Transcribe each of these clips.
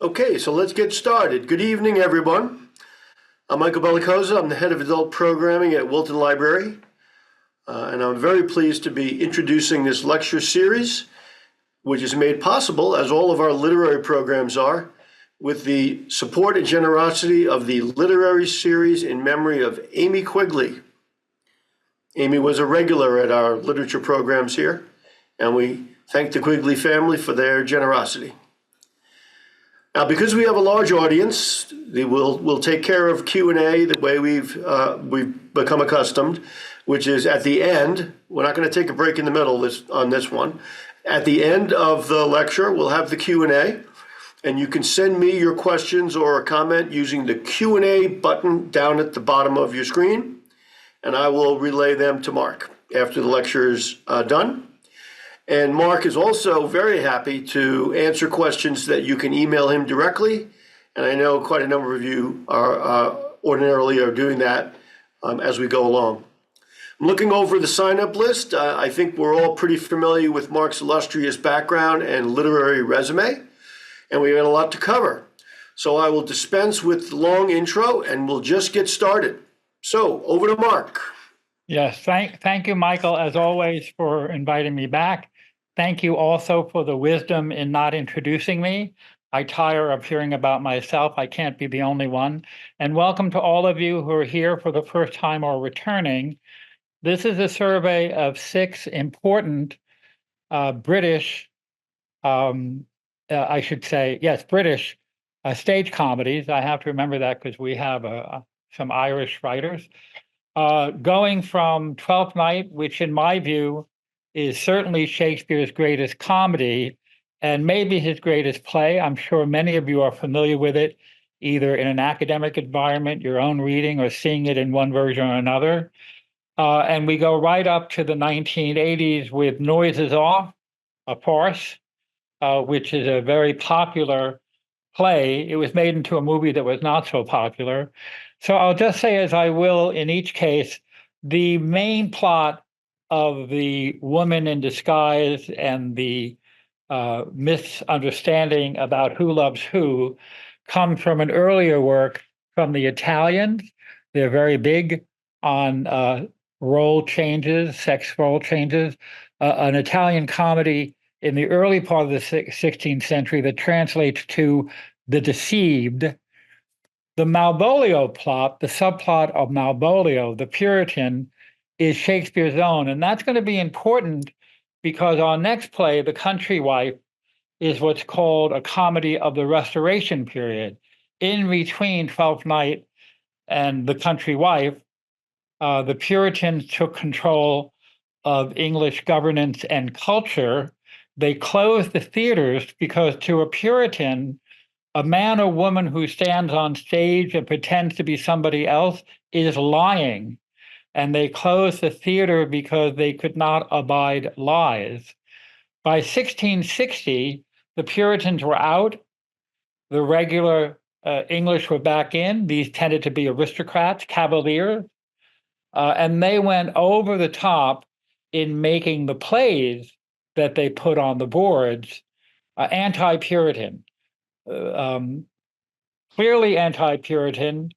Okay, so let's get started. Good evening, everyone. I'm Michael Bellicosa. I'm the head of adult programming at Wilton Library, and I'm very pleased to be introducing this lecture series, which is made possible, as all of our literary programs are, with the support and generosity of the literary series in memory of Amy Quigley. Amy was a regular at our literature programs here, and we thank the Quigley family for their generosity. Now, because we have a large audience, we'll take care of Q&A the way we've become accustomed, which is at the end. We're not going to take a break in the middle on this one. At the end of the lecture, we'll have the Q&A, and you can send me your questions or a comment using the Q&A button down at the bottom of your screen, and I will relay them to Mark after the lecture is done. And Mark is also very happy to answer questions that you can email him directly. And I know quite a number of you are ordinarily doing that as we go along. I'm looking over the sign-up list. I think we're all pretty familiar with Mark's illustrious background and literary resume, and we got a lot to cover. So I will dispense with the long intro, and we'll just get started. So over to Mark. Yes, thank you, Michael, as always, for inviting me back. Thank you also for the wisdom in not introducing me. I tire of hearing about myself. I can't be the only one. And welcome to all of you who are here for the first time or returning. This is a survey of 6 important British, I should say, yes, British stage comedies. I have to remember that because we have some Irish writers. Going from Twelfth Night, which in my view is certainly Shakespeare's greatest comedy and maybe his greatest play. I'm sure many of you are familiar with it, either in an academic environment, your own reading, or seeing it in one version or another. And we go right up to the 1980s with Noises Off, a farce, which is a very popular play. It was made into a movie that was not so popular. So I'll just say, as I will in each case, the main plot of the woman in disguise and the misunderstanding about who loves who comes from an earlier work from the Italians. They're very big on role changes, sex role changes. An Italian comedy in the early part of the 16th century that translates to The Deceived. The Malvolio plot, the subplot of Malvolio, the Puritan, is Shakespeare's own. And that's going to be important because our next play, The Country Wife, is what's called a comedy of the Restoration period. In between Twelfth Night and The Country Wife, the Puritans took control of English governance and culture. They closed the theaters because to a Puritan, a man or woman who stands on stage and pretends to be somebody else is lying. And they closed the theater because they could not abide lies. By 1660, the Puritans were out. The regular English were back in. These tended to be aristocrats, cavaliers. And they went over the top in making the plays that they put on the boards anti-Puritan. Clearly anti-Puritan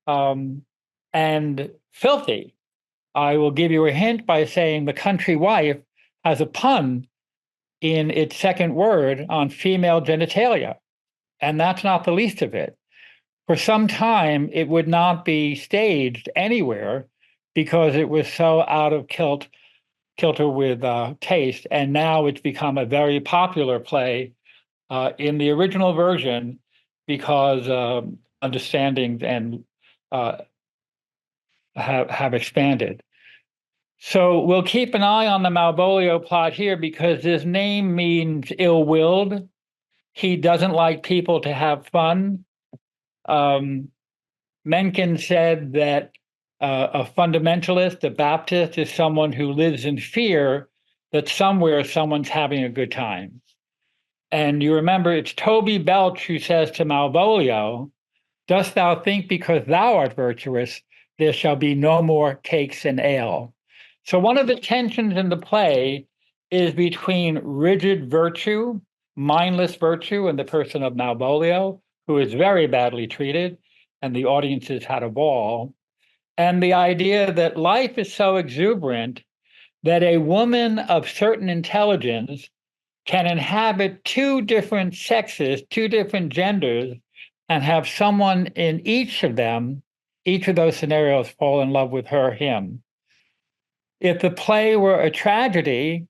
and filthy. I will give you a hint by saying The Country Wife has a pun in its second word on female genitalia, and that's not the least of it. For some time, it would not be staged anywhere because it was so out of kilter with taste, and now it's become a very popular play in the original version because understandings and have expanded. So we'll keep an eye on the Malvolio plot here because his name means ill-willed. He doesn't like people to have fun. Mencken said that a fundamentalist, a Baptist, is someone who lives in fear that somewhere someone's having a good time. And you remember it's Toby Belch who says to Malvolio, "Dost thou think because thou art virtuous, there shall be no more cakes and ale?" So one of the tensions in the play is between rigid virtue mindless virtue in the person of Malvolio, who is very badly treated, and the audiences had a ball. And the idea that life is so exuberant that a woman of certain intelligence can inhabit two different sexes, two different genders, and have someone in each of them, each of those scenarios, fall in love with her, him. If the play were a tragedy,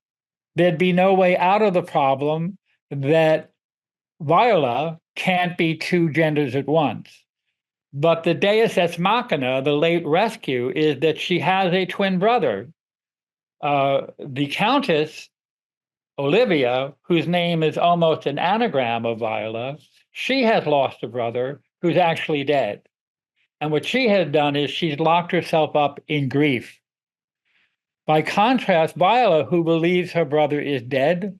there'd be no way out of the problem that Viola can't be two genders at once. But the deus ex machina, the late rescue, is that she has a twin brother. The Countess, Olivia, whose name is almost an anagram of Viola, she has lost a brother who's actually dead. And what she has done is she's locked herself up in grief. By contrast, Viola, who believes her brother is dead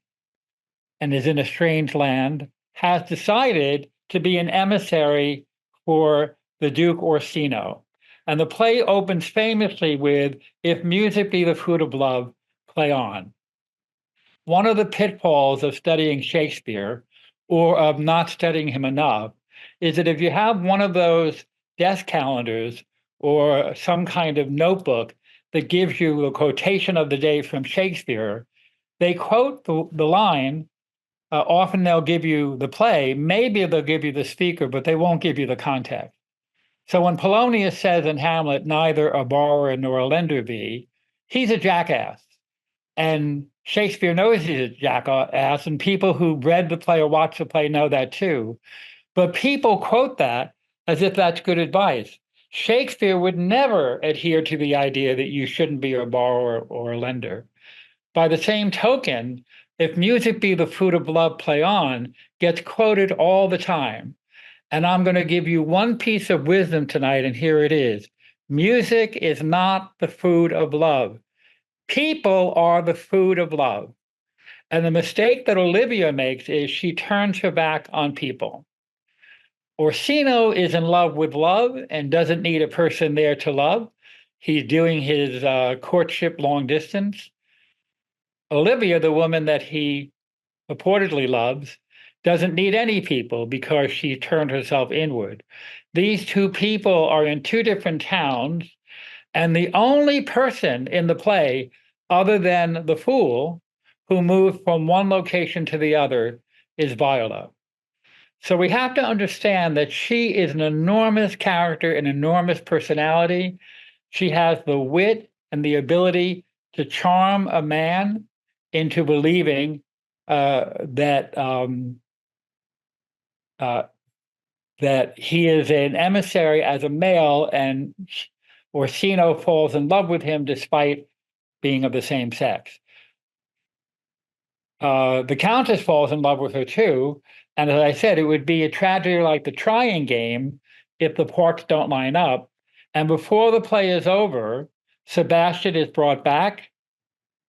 and is in a strange land, has decided to be an emissary for the Duke Orsino. And the play opens famously with, "If music be the fruit of love, play on." One of the pitfalls of studying Shakespeare, or of not studying him enough, is that if you have one of those desk calendars or some kind of notebook that gives you a quotation of the day from Shakespeare, they quote the line. Often they'll give you the play, maybe they'll give you the speaker, but they won't give you the context. So when Polonius says in Hamlet, "Neither a borrower nor a lender be," he's a jackass. And Shakespeare knows he's a jackass, and people who read the play or watched the play know that too. But people quote that as if that's good advice. Shakespeare would never adhere to the idea that you shouldn't be a borrower or a lender. By the same token, "If music be the fruit of love, play on," gets quoted all the time. And I'm going to give you one piece of wisdom tonight, and here it is. Music is not the food of love. People are the food of love. And the mistake that Olivia makes is she turns her back on people. Orsino is in love with love and doesn't need a person there to love. He's doing his courtship long distance. Olivia, the woman that he purportedly loves, doesn't need any people because she turned herself inward. These two people are in two different towns, and the only person in the play, other than the fool, who moved from one location to the other is Viola. So we have to understand that she is an enormous character, an enormous personality. She has the wit and the ability to charm a man into believing that he is an emissary as a male, and Orsino falls in love with him despite being of the same sex. The Countess falls in love with her too, and as I said, it would be a tragedy like the trying game if the parts don't line up. And before the play is over, Sebastian is brought back,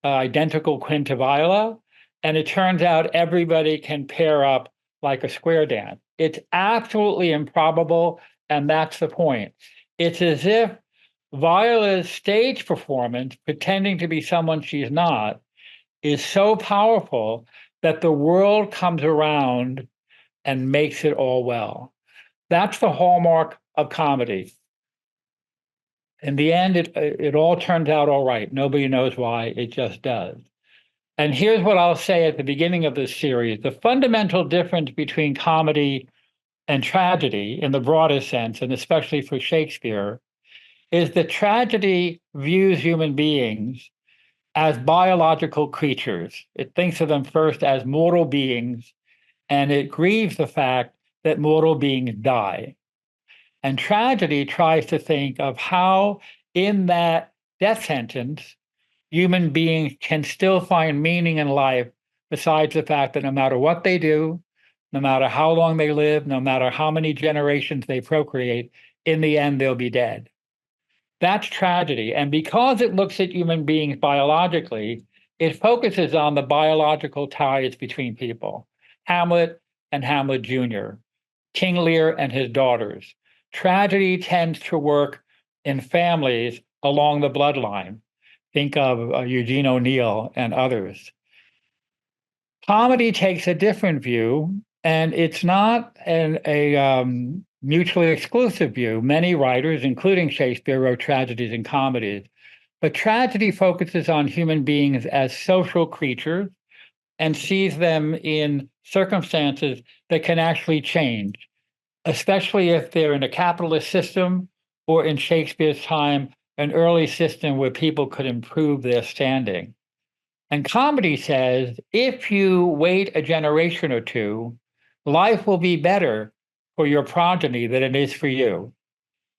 identical twin to Viola, and it turns out everybody can pair up like a square dance. It's absolutely improbable, and that's the point. It's as if Viola's stage performance, pretending to be someone she's not, is so powerful that the world comes around and makes it all well. That's the hallmark of comedy. In the end, it all turns out all right. Nobody knows why, it just does. And here's what I'll say at the beginning of this series. The fundamental difference between comedy and tragedy, in the broadest sense, and especially for Shakespeare, is that tragedy views human beings as biological creatures. It thinks of them first as mortal beings, and it grieves the fact that mortal beings die. And tragedy tries to think of how, in that death sentence, human beings can still find meaning in life, besides the fact that no matter what they do, no matter how long they live, no matter how many generations they procreate, in the end, they'll be dead. That's tragedy. And because it looks at human beings biologically, it focuses on the biological ties between people. Hamlet and Hamlet Jr., King Lear and his daughters. Tragedy tends to work in families along the bloodline. Think of Eugene O'Neill and others. Comedy takes a different view, and it's not a mutually exclusive view. Many writers, including Shakespeare, wrote tragedies and comedies, but tragedy focuses on human beings as social creatures and sees them in circumstances that can actually change, especially if they're in a capitalist system or in Shakespeare's time, an early system where people could improve their standing. And comedy says if you wait a generation or two, life will be better for your progeny than it is for you.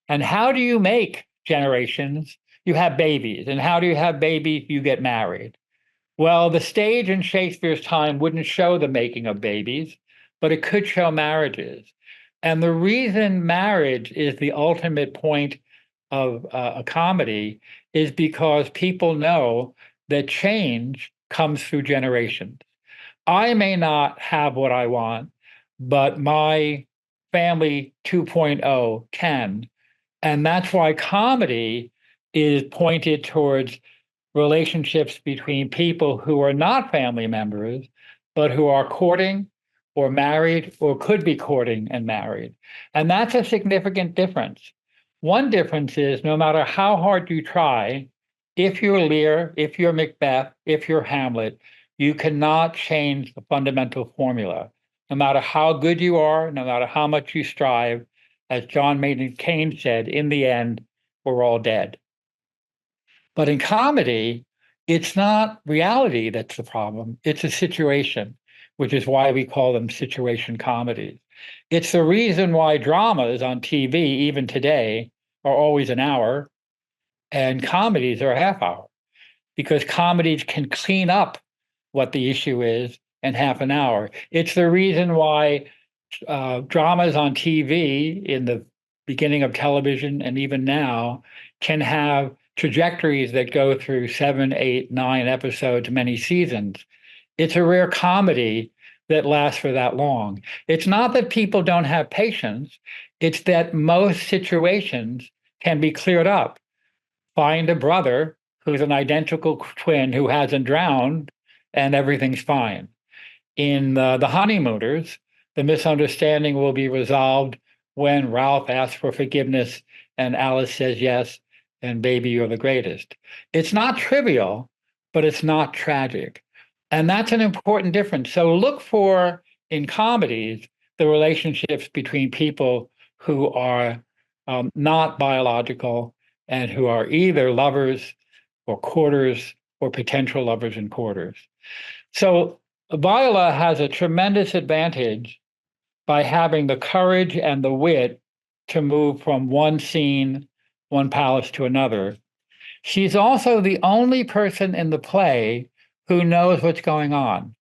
And how do you make generations? You have babies. And how do you have babies? You get married. Well, the stage in Shakespeare's time wouldn't show the making of babies, but it could show marriages. And the reason marriage is the ultimate point of a comedy is because people know that change comes through generations. I may not have what I want, but my family 2.0 can. And that's why comedy is pointed towards relationships between people who are not family members, but who are courting or married or could be courting and married. And that's a significant difference. One difference is no matter how hard you try, if you're Lear, if you're Macbeth, if you're Hamlet, you cannot change the fundamental formula. No matter how good you are, no matter how much you strive, as John Maynard Keynes said, in the end, we're all dead. But in comedy, it's not reality that's the problem. It's a situation, which is why we call them situation comedies. It's the reason why dramas on TV, even today, are always an hour and comedies are a half hour, because comedies can clean up what the issue is in half an hour. It's the reason why dramas on TV in the beginning of television and even now can have trajectories that go through 7, 8, 9 episodes, many seasons. It's a rare comedy that lasts for that long. It's not that people don't have patience, it's that most situations can be cleared up. Find a brother who's an identical twin who hasn't drowned, and everything's fine. In The Honeymooners, the misunderstanding will be resolved when Ralph asks for forgiveness and Alice says yes, and baby, you're the greatest. It's not trivial, but it's not tragic. And that's an important difference. So look for, in comedies, the relationships between people who are not biological and who are either lovers or courters or potential lovers and courters. So Viola has a tremendous advantage by having the courage and the wit to move from one scene, one palace to another. She's also the only person in the play who knows what's going on.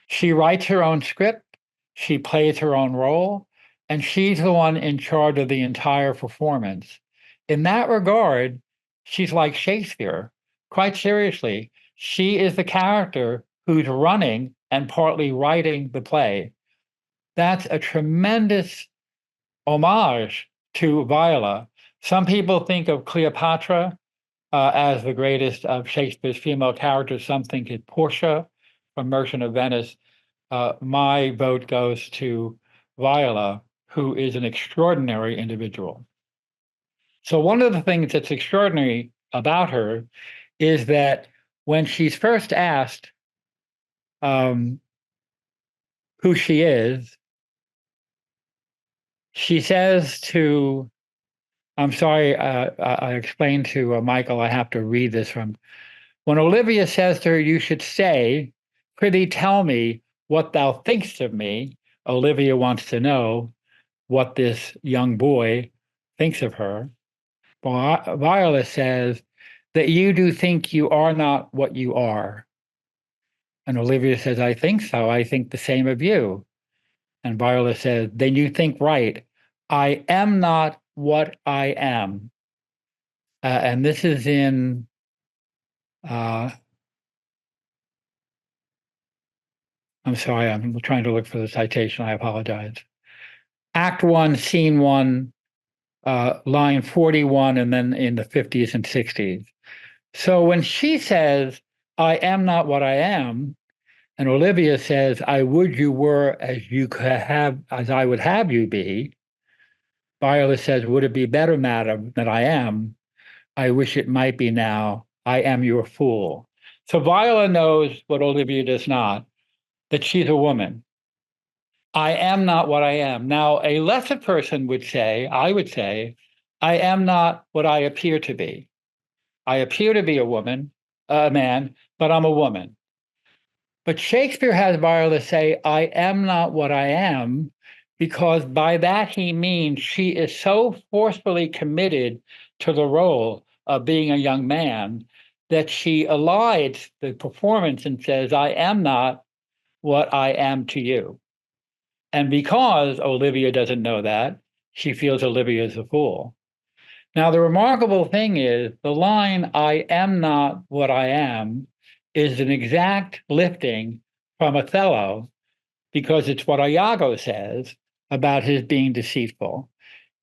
She writes her own script, she plays her own role, and she's the one in charge of the entire performance. In that regard, she's like Shakespeare. Quite seriously, she is the character who's running and partly writing the play. That's a tremendous homage to Viola. Some people think of Cleopatra as the greatest of Shakespeare's female characters. Some think it's Portia from Merchant of Venice. My vote goes to Viola, who is an extraordinary individual. So one of the things that's extraordinary about her is that when she's first asked who she is, she says to, I'm sorry, I explained to Michael, I have to read this from, when Olivia says to her, you should stay, prithee tell me what thou thinkst of me. Olivia wants to know what this young boy thinks of her. Viola says that you do think you are not what you are. And Olivia says, I think so. I think the same of you. And Viola says, then you think right. I am not what I am. And this is in I'm sorry, I'm trying to look for the citation. I apologize. Act 1, Scene 1, line 41, and then in the 50s and 60s. So when she says, I am not what I am, And Olivia says, I would you were as you could have, as I would have you be. Viola says, would it be better, madam, than I am? I wish it might be now. I am your fool. So Viola knows what Olivia does not, that she's a woman. I am not what I am. Now, a lesser person would say, I would say, I am not what I appear to be. I appear to be a woman, a man, but I'm a woman. But Shakespeare has Viola say, I am not what I am, because by that he means she is so forcefully committed to the role of being a young man that she elides the performance and says, I am not what I am to you. And because Olivia doesn't know that, she feels Olivia is a fool. Now, the remarkable thing is the line, I am not what I am, is an exact lifting from Othello because it's what Iago says about his being deceitful.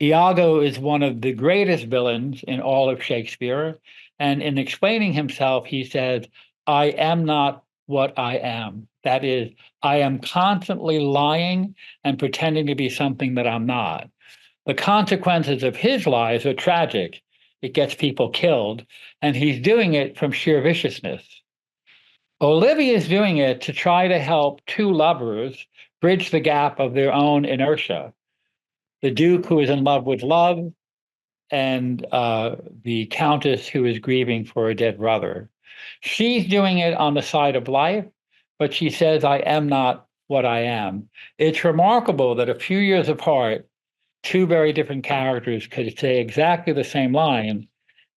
Iago is one of the greatest villains in all of Shakespeare. And in explaining himself, he says, I am not what I am. That is, I am constantly lying and pretending to be something that I'm not. The consequences of his lies are tragic. It gets people killed, and he's doing it from sheer viciousness. Olivia is doing it to try to help two lovers bridge the gap of their own inertia. The Duke, who is in love with love, and the Countess, who is grieving for a dead brother. She's doing it on the side of life, but she says, I am not what I am. It's remarkable that a few years apart, two very different characters could say exactly the same line.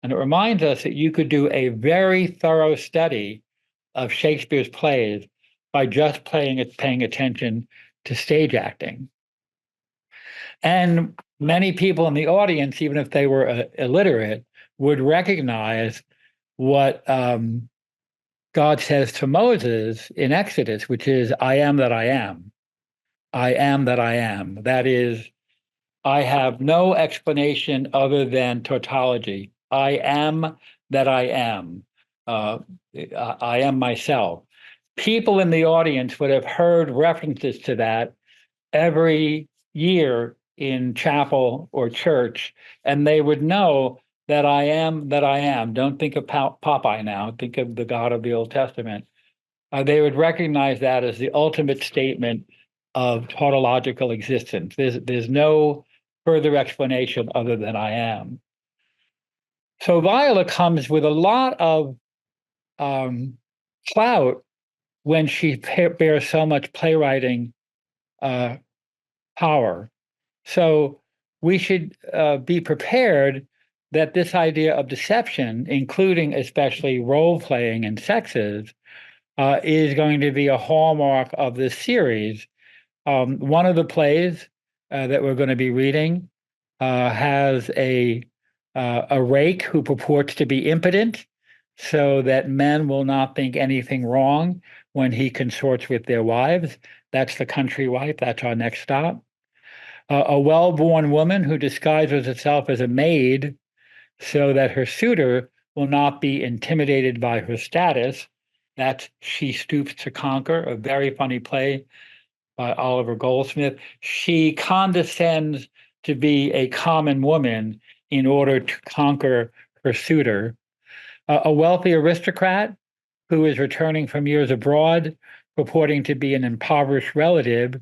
And it reminds us that you could do a very thorough study of Shakespeare's plays by just paying attention to stage acting. And many people in the audience, even if they were illiterate, would recognize what God says to Moses in Exodus, which is, I am that I am. I am that I am. That is, I have no explanation other than tautology. I am that I am. I am myself. People in the audience would have heard references to that every year in chapel or church, and they would know that I am that I am. Don't think of Popeye now. Think of the God of the Old Testament. They would recognize that as the ultimate statement of tautological existence. There's no further explanation other than I am. So Viola comes with a lot of clout when she bears so much playwriting power. So we should be prepared that this idea of deception, including especially role playing and sexes, is going to be a hallmark of this series. One of the plays that we're going to be reading has a rake who purports to be impotent, so that men will not think anything wrong when he consorts with their wives. That's the country wife. That's our next stop. A well-born woman who disguises herself as a maid so that her suitor will not be intimidated by her status. That's She Stoops to Conquer, a very funny play by Oliver Goldsmith. She condescends to be a common woman in order to conquer her suitor. A wealthy aristocrat who is returning from years abroad, purporting to be an impoverished relative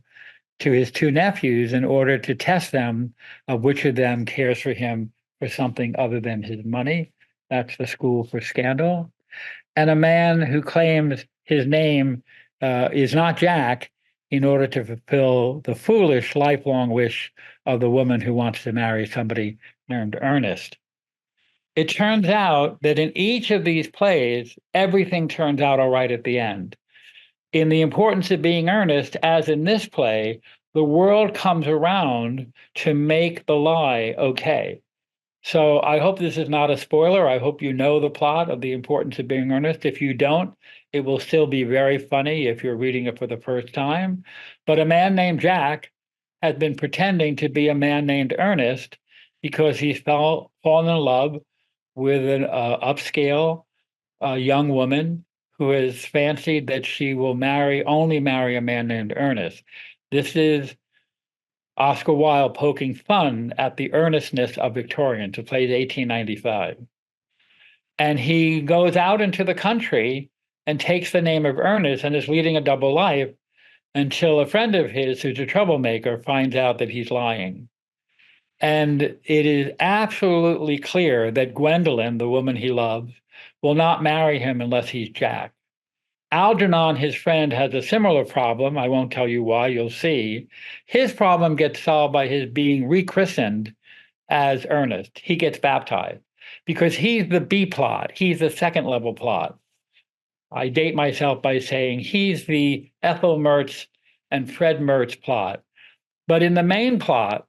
to his two nephews in order to test them of which of them cares for him for something other than his money. That's the school for scandal. And a man who claims his name is not Jack in order to fulfill the foolish lifelong wish of the woman who wants to marry somebody named Earnest. It turns out that in each of these plays, everything turns out all right at the end. In The Importance of Being Earnest, as in this play, the world comes around to make the lie okay. So I hope this is not a spoiler. I hope you know the plot of The Importance of Being Earnest. If you don't, it will still be very funny if you're reading it for the first time. But a man named Jack has been pretending to be a man named Ernest because he's fallen in love with an upscale young woman who has fancied that she will only marry a man named Ernest. This is Oscar Wilde poking fun at the earnestness of Victorians, who plays 1895. And he goes out into the country and takes the name of Ernest and is leading a double life until a friend of his, who's a troublemaker, finds out that he's lying. And it is absolutely clear that Gwendolen, the woman he loves, will not marry him unless he's Jack. Algernon, his friend, has a similar problem. I won't tell you why, you'll see. His problem gets solved by his being rechristened as Ernest. He gets baptized because he's the B plot. He's the second level plot. I date myself by saying he's the Ethel Mertz and Fred Mertz plot. But in the main plot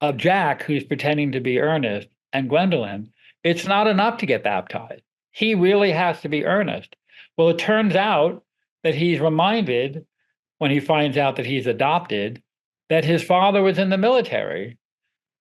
of Jack, who's pretending to be Ernest, and Gwendolen, it's not enough to get baptized. He really has to be Ernest. Well, it turns out that he's reminded, when he finds out that he's adopted, that his father was in the military.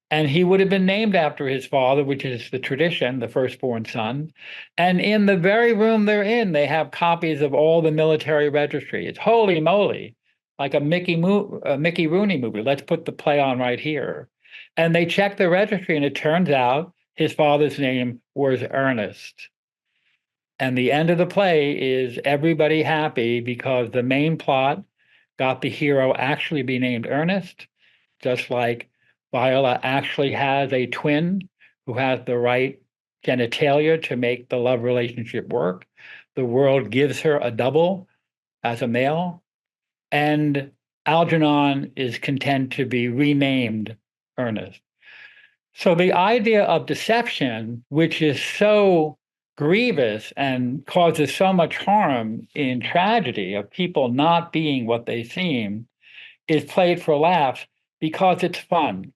And he would have been named after his father, which is the tradition, the firstborn son. And in the very room they're in, they have copies of all the military registry. It's holy moly, like a Mickey Rooney movie. Let's put the play on right here. And they check the registry, and it turns out his father's name was Ernest. And the end of the play is everybody happy because the main plot got the hero actually be named Ernest, just like Viola actually has a twin who has the right genitalia to make the love relationship work. The world gives her a double as a male. And Algernon is content to be renamed Ernest. So the idea of deception, which is so grievous and causes so much harm in tragedy of people not being what they seem, is played for laughs because it's fun.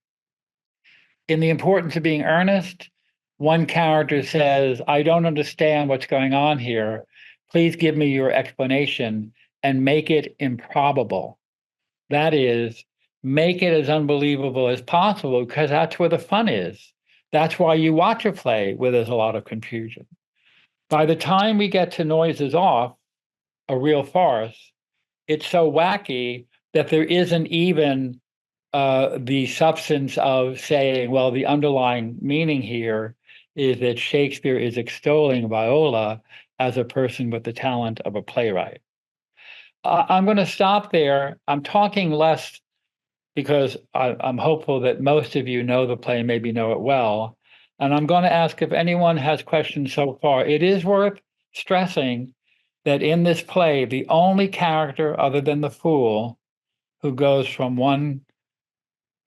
In The Importance of Being Earnest, one character says, I don't understand what's going on here. Please give me your explanation and make it improbable. That is, make it as unbelievable as possible, because that's where the fun is. That's why you watch a play where there's a lot of confusion. By the time we get to Noises Off, a real farce, it's so wacky that there isn't even the substance of saying, well, the underlying meaning here is that Shakespeare is extolling Viola as a person with the talent of a playwright. I'm going to stop there. I'm talking less because I'm hopeful that most of you know the play, maybe know it well. And I'm going to ask if anyone has questions so far. It is worth stressing that in this play, the only character other than the fool who goes from one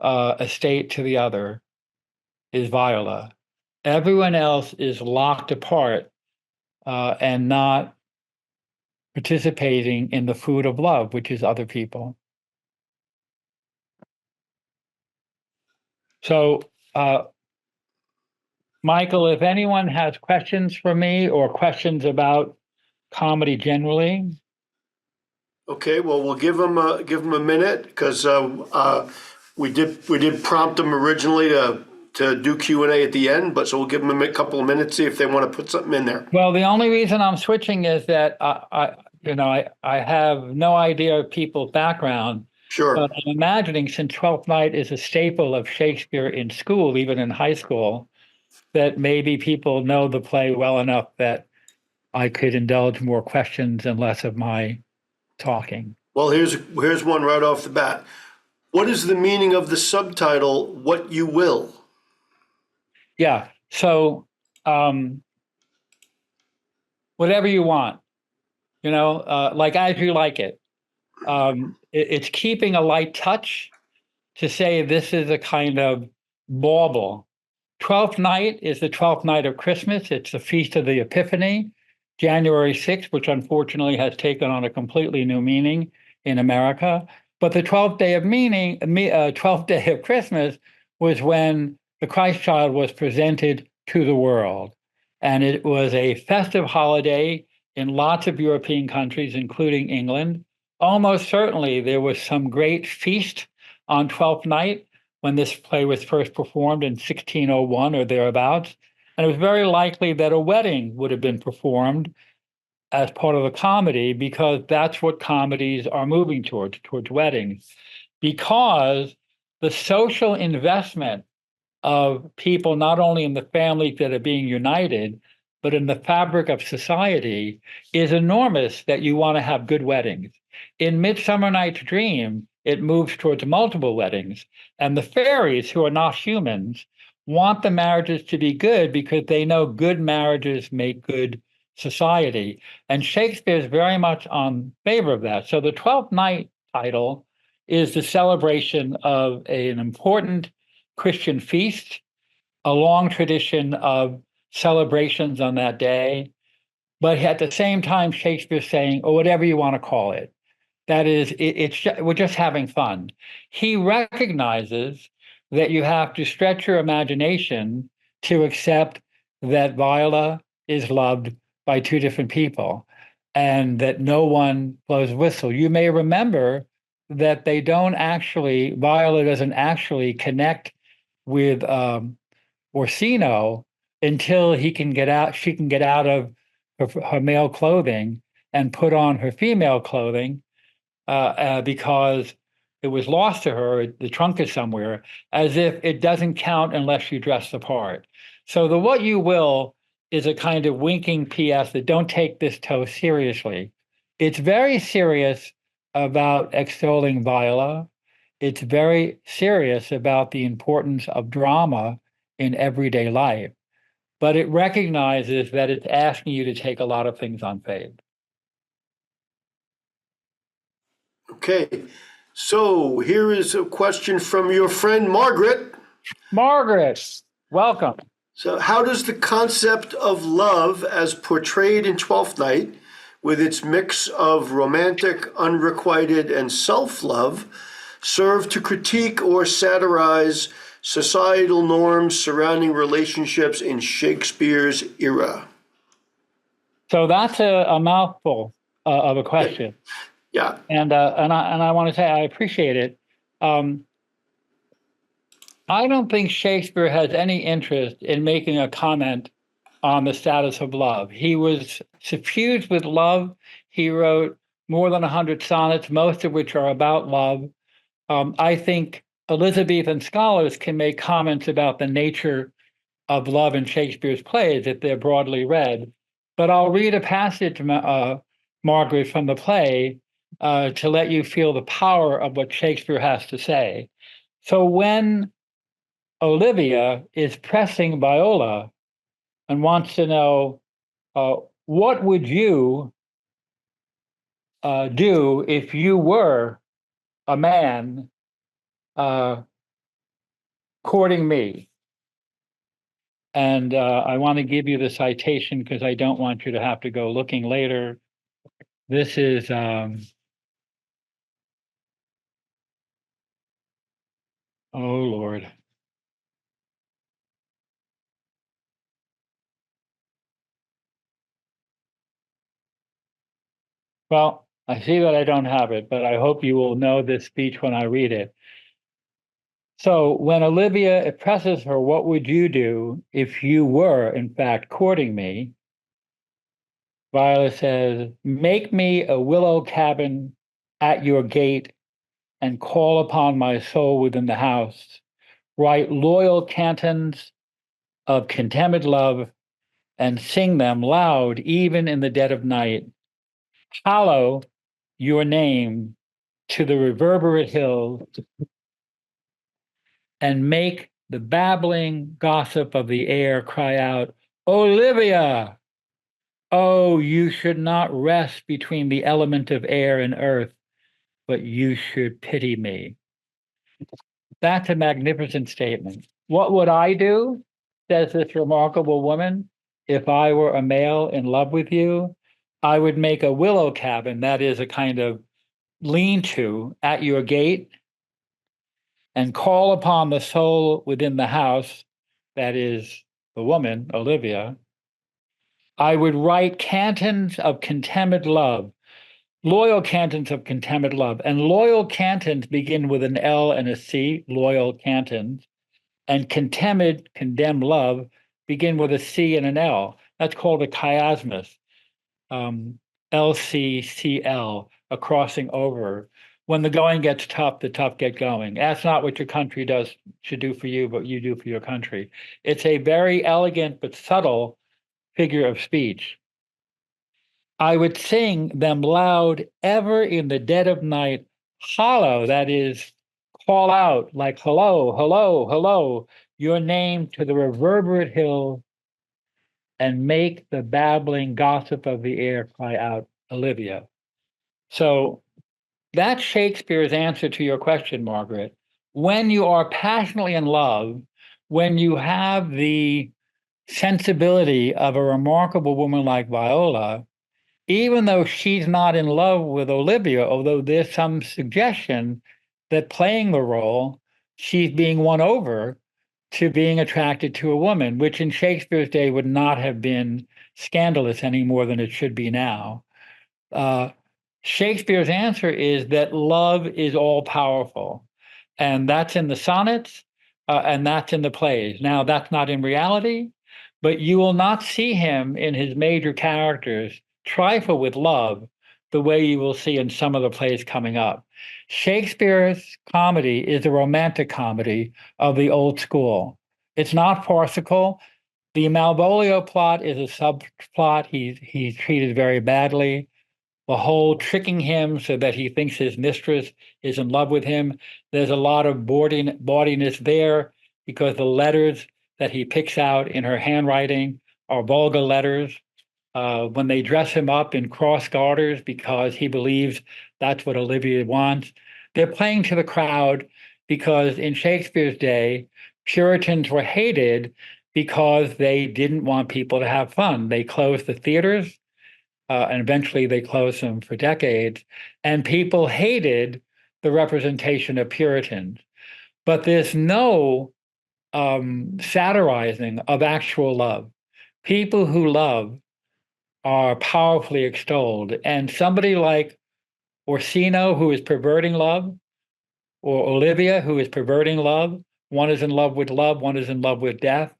estate to the other is Viola. Everyone else is locked apart and not participating in the food of love, which is other people. So, Michael, if anyone has questions for me or questions about comedy generally. Okay, well, we'll give them a minute because we did prompt them originally to do Q&A at the end, but so we'll give them a couple of minutes, see if they want to put something in there. Well, the only reason I'm switching is that I have no idea of people's background. Sure. But I'm imagining, since Twelfth Night is a staple of Shakespeare in school, even in high school, that maybe people know the play well enough that I could indulge more questions and less of my talking. Well, here's one right off the bat. What is the meaning of the subtitle, What You Will? Yeah, so whatever you want, like as you like it. It's keeping a light touch to say this is a kind of bauble. Twelfth Night is the 12th night of Christmas. It's the Feast of the Epiphany, January 6th, which unfortunately has taken on a completely new meaning in America. But the 12th day of Christmas was when the Christ child was presented to the world. And it was a festive holiday in lots of European countries, including England. Almost certainly there was some great feast on Twelfth Night when this play was first performed in 1601 or thereabouts. And it was very likely that a wedding would have been performed as part of the comedy, because that's what comedies are moving towards weddings, because the social investment of people, not only in the families that are being united, but in the fabric of society, is enormous, that you want to have good weddings. In Midsummer Night's Dream, it moves towards multiple weddings, and the fairies, who are not humans, want the marriages to be good because they know good marriages make good society. And Shakespeare is very much on favor of that. So the Twelfth Night title is the celebration of an important Christian feast, a long tradition of celebrations on that day. But at the same time, Shakespeare's saying, or whatever you want to call it, that is, we're just having fun. He recognizes that you have to stretch your imagination to accept that Viola is loved by two different people and that no one blows whistle. You may remember that Viola doesn't actually connect with Orsino until she can get out of her male clothing and put on her female clothing, because it was lost to her. The trunk is somewhere, as if it doesn't count unless you dress the part. So the "what you will" is a kind of winking PS that don't take this toast seriously. It's very serious about extolling Viola. It's very serious about the importance of drama in everyday life, but it recognizes that it's asking you to take a lot of things on faith. Okay, so here is a question from your friend Margaret. Margaret, welcome. So, how does the concept of love, as portrayed in Twelfth Night, with its mix of romantic, unrequited, and self-love, serve to critique or satirize societal norms surrounding relationships in Shakespeare's era? So that's a mouthful of a question. Yeah. And I want to say I appreciate it. I don't think Shakespeare has any interest in making a comment on the status of love. He was suffused with love. He wrote more than 100 sonnets, most of which are about love. I think Elizabethan scholars can make comments about the nature of love in Shakespeare's plays if they're broadly read. But I'll read a passage, Margaret, from the play to let you feel the power of what Shakespeare has to say. So when Olivia is pressing Viola and wants to know, what would you do if you were a man courting me? And I want to give you the citation because I don't want you to have to go looking later. This is oh Lord. Well, I see that I don't have it, but I hope you will know this speech when I read it. So when Olivia presses her, what would you do if you were, in fact, courting me? Viola says, make me a willow cabin at your gate and call upon my soul within the house. Write loyal cantons of contemned love and sing them loud, even in the dead of night. Hallow your name to the reverberate hills and make the babbling gossip of the air cry out, Olivia! Oh, you should not rest between the element of air and earth, but you should pity me. That's a magnificent statement. What would I do, says this remarkable woman, if I were a male in love with you? I would make a willow cabin, that is a kind of lean-to, at your gate, and call upon the soul within the house, that is the woman, Olivia. I would write cantons of contemned love, loyal cantons of contemned love. And loyal cantons begin with an L and a C, loyal cantons. And condemned love, begin with a C and an L. That's called a chiasmus. LCCL, a crossing over. When the going gets tough, the tough get going. That's not what your country should do for you, but you do for your country. It's a very elegant but subtle figure of speech. I would sing them loud ever in the dead of night, hollow, that is, call out like hello, hello, hello, your name to the reverberate hill, and make the babbling gossip of the air cry out, Olivia. So that's Shakespeare's answer to your question, Margaret. When you are passionately in love, when you have the sensibility of a remarkable woman like Viola, even though she's not in love with Olivia, although there's some suggestion that playing the role, she's being won over to being attracted to a woman, which in Shakespeare's day would not have been scandalous any more than it should be now. Shakespeare's answer is that love is all powerful, and that's in the sonnets, and that's in the plays. Now, that's not in reality, but you will not see him in his major characters trifle with love the way you will see in some of the plays coming up. Shakespeare's comedy is a romantic comedy of the old school. It's not farcical. The Malvolio plot is a subplot. He's treated very badly. The whole tricking him so that he thinks his mistress is in love with him. There's a lot of bawdiness there because the letters that he picks out in her handwriting are vulgar letters. When they dress him up in cross garters because he believes that's what Olivia wants, they're playing to the crowd because in Shakespeare's day, Puritans were hated because they didn't want people to have fun. They closed the theaters, and eventually they closed them for decades, and people hated the representation of Puritans. But there's no satirizing of actual love. People who love are powerfully extolled. And somebody like Orsino, who is perverting love, or Olivia, who is perverting love, one is in love with love, one is in love with death,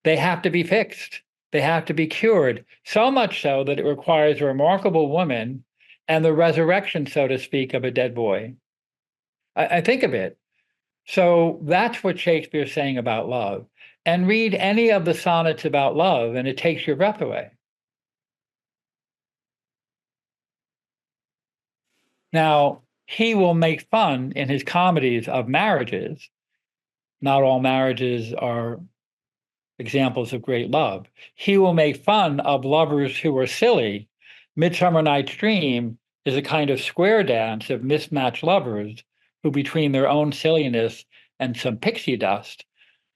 they have to be fixed. They have to be cured, so much so that it requires a remarkable woman and the resurrection, so to speak, of a dead boy. I think of it. So that's what Shakespeare's saying about love. And read any of the sonnets about love, and it takes your breath away. Now, he will make fun in his comedies of marriages. Not all marriages are examples of great love. He will make fun of lovers who are silly. Midsummer Night's Dream is a kind of square dance of mismatched lovers who, between their own silliness and some pixie dust,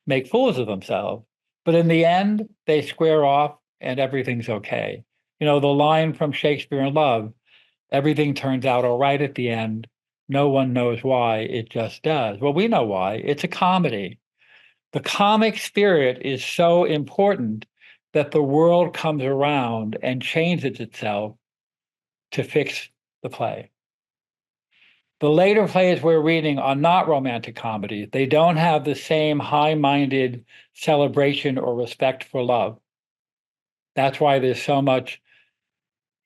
make fools of themselves. But in the end, they square off and everything's okay. You know, the line from Shakespeare in Love, everything turns out all right at the end. No one knows why, it just does. Well, we know why. It's a comedy. The comic spirit is so important that the world comes around and changes itself to fix the play. The later plays we're reading are not romantic comedies. They don't have the same high-minded celebration or respect for love. That's why there's so much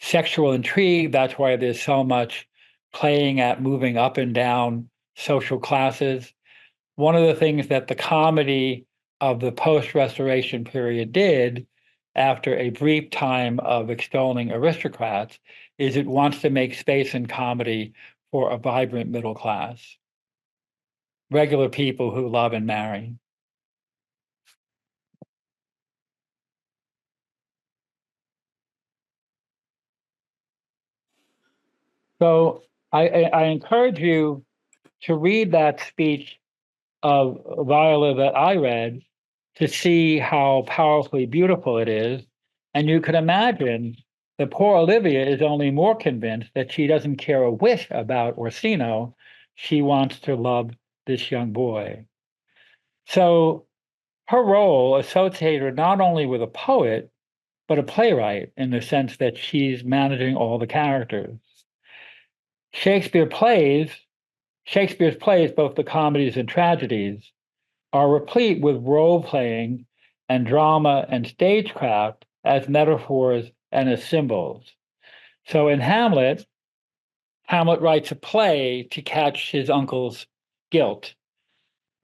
sexual intrigue. That's why there's so much playing at moving up and down social classes. One of the things that the comedy of the post-Restoration period did, after a brief time of extolling aristocrats, is it wants to make space in comedy for a vibrant middle class, regular people who love and marry. So I encourage you to read that speech of Viola that I read to see how powerfully beautiful it is. And you can imagine that poor Olivia is only more convinced that she doesn't care a whit about Orsino. She wants to love this young boy. So her role associated her not only with a poet, but a playwright in the sense that she's managing all the characters. Shakespeare's plays, both the comedies and tragedies, are replete with role playing and drama and stagecraft as metaphors and as symbols. So in Hamlet writes a play to catch his uncle's guilt.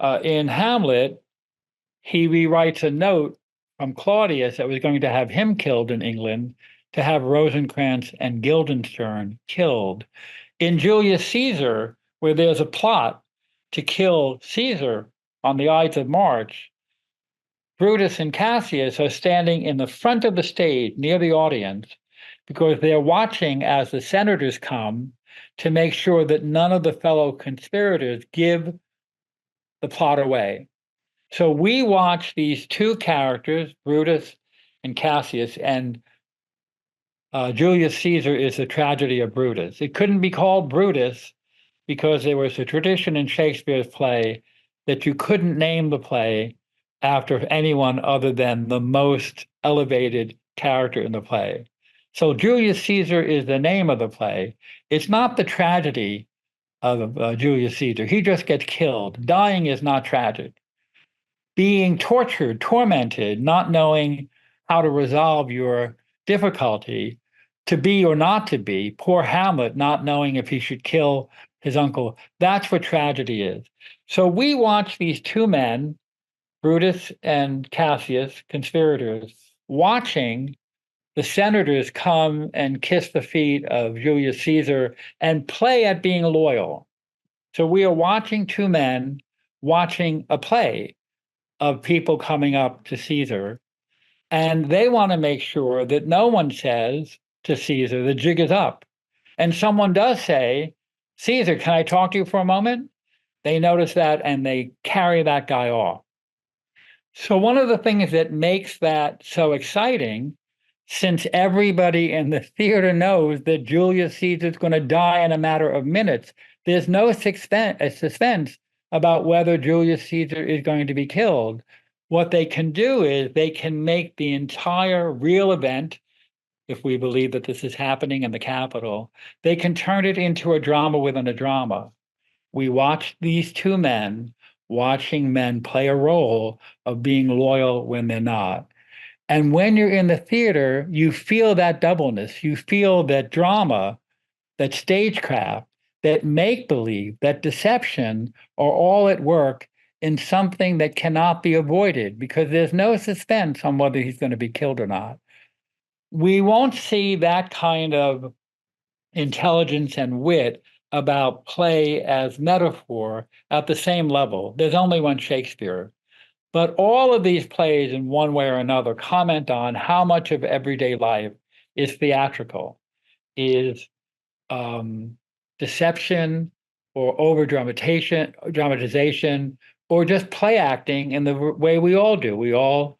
In Hamlet, he rewrites a note from Claudius that was going to have him killed in England to have Rosencrantz and Guildenstern killed. In Julius Caesar, where there's a plot to kill Caesar on the Ides of March, Brutus and Cassius are standing in the front of the stage near the audience because they're watching as the senators come to make sure that none of the fellow conspirators give the plot away. So we watch these two characters, Brutus and Cassius, and Julius Caesar is the tragedy of Brutus. It couldn't be called Brutus because there was a tradition in Shakespeare's play that you couldn't name the play after anyone other than the most elevated character in the play. So Julius Caesar is the name of the play. It's not the tragedy of Julius Caesar. He just gets killed. Dying is not tragic. Being tortured, tormented, not knowing how to resolve your difficulty, to be or not to be, poor Hamlet not knowing if he should kill his uncle, that's what tragedy is. So we watch these two men, Brutus and Cassius, conspirators, watching the senators come and kiss the feet of Julius Caesar and play at being loyal. So we are watching two men watching a play of people coming up to Caesar, and they want to make sure that no one says to Caesar, the jig is up. And someone does say, Caesar, can I talk to you for a moment? They notice that and they carry that guy off. So one of the things that makes that so exciting, since everybody in the theater knows that Julius Caesar is going to die in a matter of minutes, there's no suspense about whether Julius Caesar is going to be killed. What they can do is they can make the entire real event, if we believe that this is happening in the Capitol, they can turn it into a drama within a drama. We watch these two men watching men play a role of being loyal when they're not. And when you're in the theater, you feel that doubleness. You feel that drama, that stagecraft, that make-believe, that deception are all at work in something that cannot be avoided because there's no suspense on whether he's going to be killed or not. We won't see that kind of intelligence and wit about play as metaphor at the same level. There's only one Shakespeare. But all of these plays, in one way or another, comment on how much of everyday life is theatrical, is deception or dramatization, or just play acting in the way we all do. We all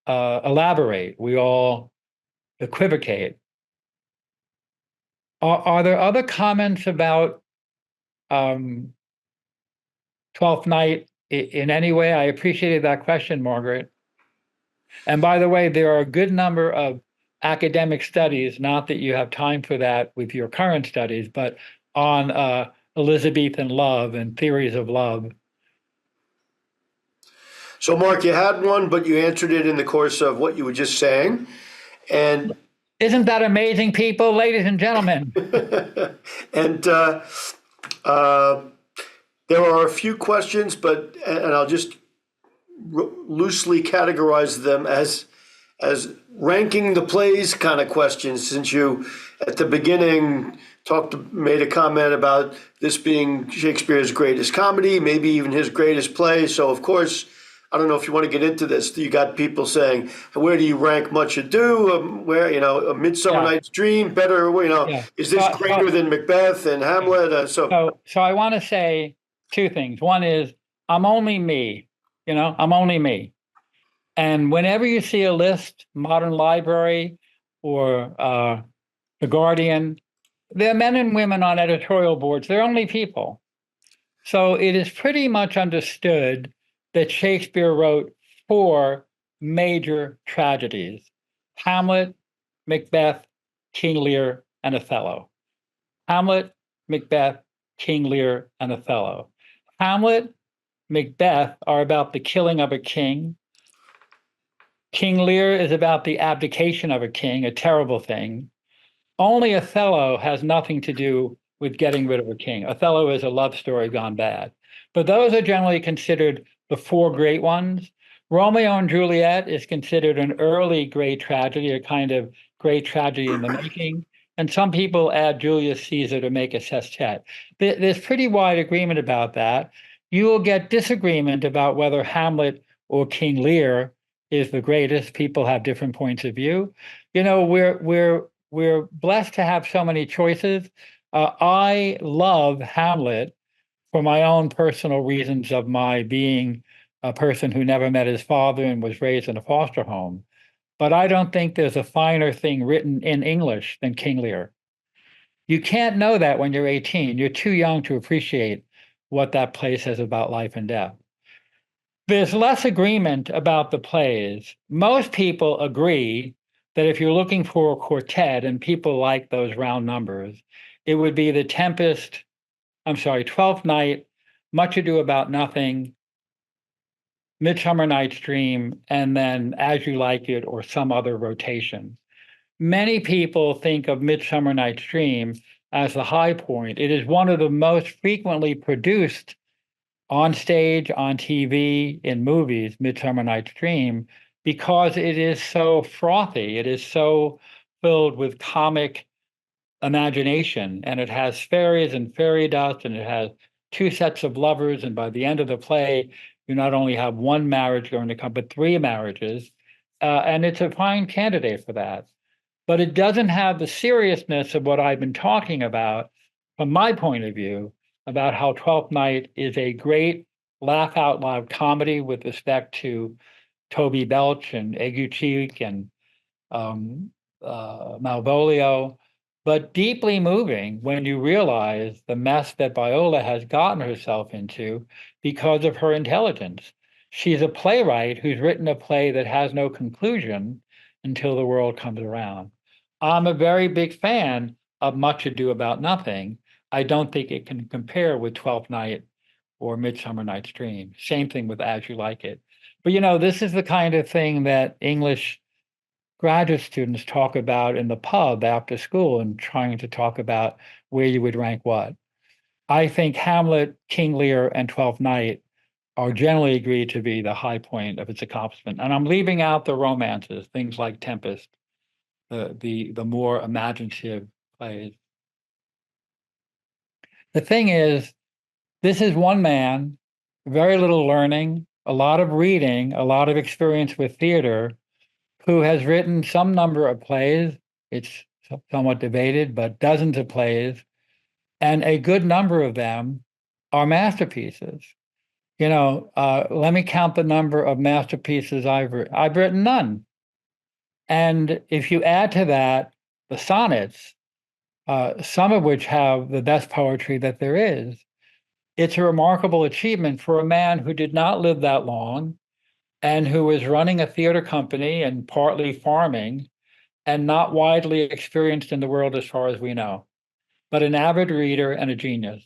elaborate. We all equivocate. Are there other comments about Twelfth Night in any way? I appreciated that question, Margaret. And by the way, there are a good number of academic studies, not that you have time for that with your current studies, but on Elizabethan love and theories of love. So, Mark, you had one, but you answered it in the course of what you were just saying. And isn't that amazing, people, ladies and gentlemen? and there are a few questions, and I'll just loosely categorize them as ranking the plays kind of questions, since you at the beginning made a comment about this being Shakespeare's greatest comedy, maybe even his greatest play. So of course, I don't know if you want to get into this. You got people saying, where do you rank Much Ado? Where, A Midsummer Night's Dream, better, is this greater than Macbeth and Hamlet? So I want to say two things. One is, I'm only me, I'm only me. And whenever you see a list, Modern Library or The Guardian, they're men and women on editorial boards. They're only people. So it is pretty much understood that Shakespeare wrote 4 major tragedies: Hamlet, Macbeth, King Lear, and Othello. Hamlet, Macbeth, King Lear, and Othello. Hamlet, Macbeth are about the killing of a king. King Lear is about the abdication of a king, a terrible thing. Only Othello has nothing to do with getting rid of a king. Othello is a love story gone bad. But those are generally considered the four great ones. Romeo and Juliet is considered an early great tragedy, a kind of great tragedy in the making. And some people add Julius Caesar to make a sestet. There's pretty wide agreement about that. You will get disagreement about whether Hamlet or King Lear is the greatest. People have different points of view. You know, we're blessed to have so many choices. I love Hamlet for my own personal reasons of my being a person who never met his father and was raised in a foster home. But I don't think there's a finer thing written in English than King Lear. You can't know that when you're 18. You're too young to appreciate what that play says about life and death. There's less agreement about the plays. Most people agree that if you're looking for a quartet, and people like those round numbers, it would be The Tempest, Twelfth Night, Much Ado About Nothing, Midsummer Night's Dream, and then As You Like It or some other rotation. Many people think of Midsummer Night's Dream as the high point. It is one of the most frequently produced on stage, on TV, in movies, Midsummer Night's Dream, because it is so frothy. It is so filled with comic imagination, and it has fairies and fairy dust, and it has two sets of lovers. And by the end of the play, you not only have one marriage going to come, but three marriages. And it's a fine candidate for that. But it doesn't have the seriousness of what I've been talking about from my point of view, about how Twelfth Night is a great laugh out loud comedy with respect to Toby Belch and Eguchick and Malvolio, but deeply moving when you realize the mess that Viola has gotten herself into because of her intelligence. She's a playwright who's written a play that has no conclusion until the world comes around. I'm a very big fan of Much Ado About Nothing. I don't think it can compare with Twelfth Night or Midsummer Night's Dream. Same thing with As You Like It. But you know, this is the kind of thing that English graduate students talk about in the pub after school and trying to talk about where you would rank what. I think Hamlet, King Lear, and Twelfth Night are generally agreed to be the high point of its accomplishment. And I'm leaving out the romances, things like Tempest, the more imaginative plays. The thing is, this is one man, very little learning, a lot of reading, a lot of experience with theater, who has written some number of plays. It's somewhat debated, but dozens of plays, and a good number of them are masterpieces. You know, let me count the number of masterpieces I've written. I've written none. And if you add to that the sonnets, some of which have the best poetry that there is, it's a remarkable achievement for a man who did not live that long and who was running a theater company and partly farming and not widely experienced in the world as far as we know, but an avid reader and a genius.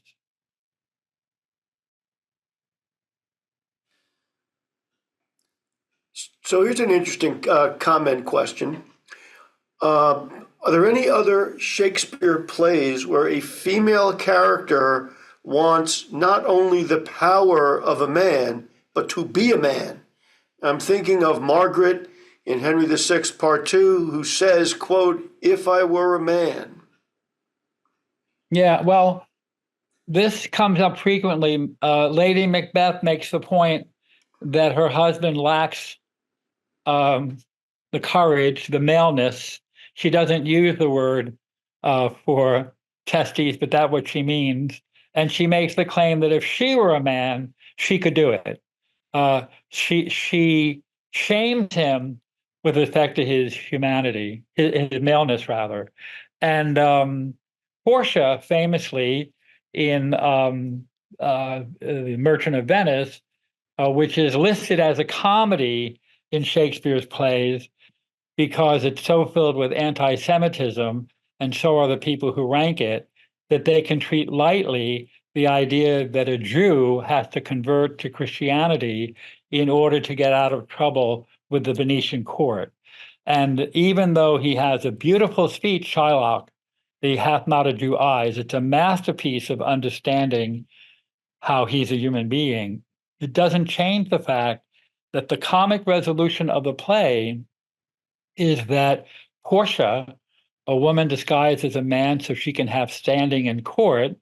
So here's an interesting comment question. Are there any other Shakespeare plays where a female character wants not only the power of a man, but to be a man? I'm thinking of Margaret in Henry VI, Part 2, who says, quote, "If I were a man." Yeah, well, this comes up frequently. Lady Macbeth makes the point that her husband lacks the courage, the maleness. She doesn't use the word for testes, but that's what she means. And she makes the claim that if she were a man, she could do it. She shamed him with respect to his humanity, his maleness rather. And Portia famously in The Merchant of Venice, which is listed as a comedy in Shakespeare's plays because it's so filled with anti-Semitism, and so are the people who rank it, that they can treat lightly the idea that a Jew has to convert to Christianity in order to get out of trouble with the Venetian court. And even though he has a beautiful speech, Shylock, he hath not a Jew eyes, it's a masterpiece of understanding how he's a human being. It doesn't change the fact that the comic resolution of the play is that Portia, a woman disguised as a man so she can have standing in court,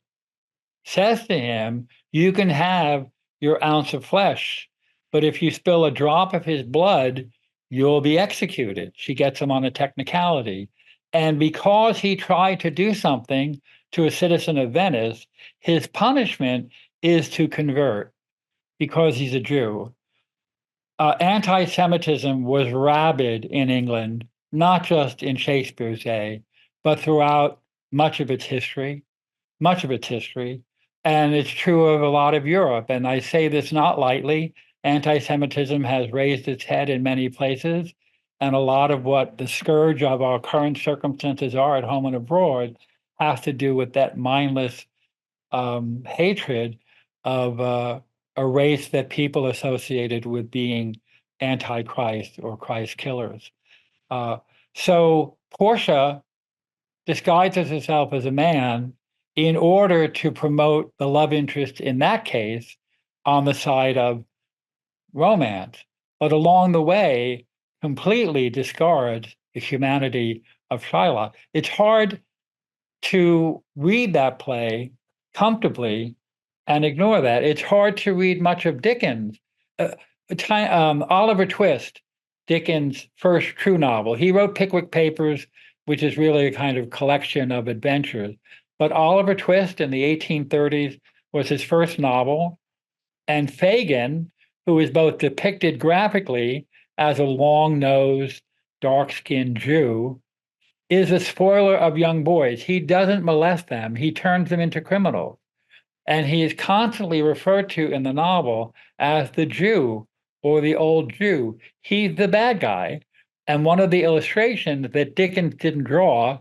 says to him, "You can have your ounce of flesh, but if you spill a drop of his blood, you'll be executed." She gets him on a technicality. And because he tried to do something to a citizen of Venice, his punishment is to convert because he's a Jew. Anti-Semitism was rabid in England, not just in Shakespeare's day, but throughout much of its history. And it's true of a lot of Europe. And I say this not lightly. Anti-Semitism has raised its head in many places. And a lot of what the scourge of our current circumstances are at home and abroad has to do with that mindless hatred of a race that people associated with being anti-Christ or Christ killers. So Portia disguises herself as a man in order to promote the love interest in that case on the side of romance, but along the way completely discards the humanity of Shylock. It's hard to read that play comfortably and ignore that. It's hard to read much of Dickens. Oliver Twist, Dickens' first true novel. He wrote Pickwick Papers, which is really a kind of collection of adventures. But Oliver Twist in the 1830s was his first novel. And Fagin, who is both depicted graphically as a long-nosed, dark-skinned Jew, is a spoiler of young boys. He doesn't molest them. He turns them into criminals. And he is constantly referred to in the novel as the Jew or the old Jew. He's the bad guy. And one of the illustrations that Dickens didn't draw,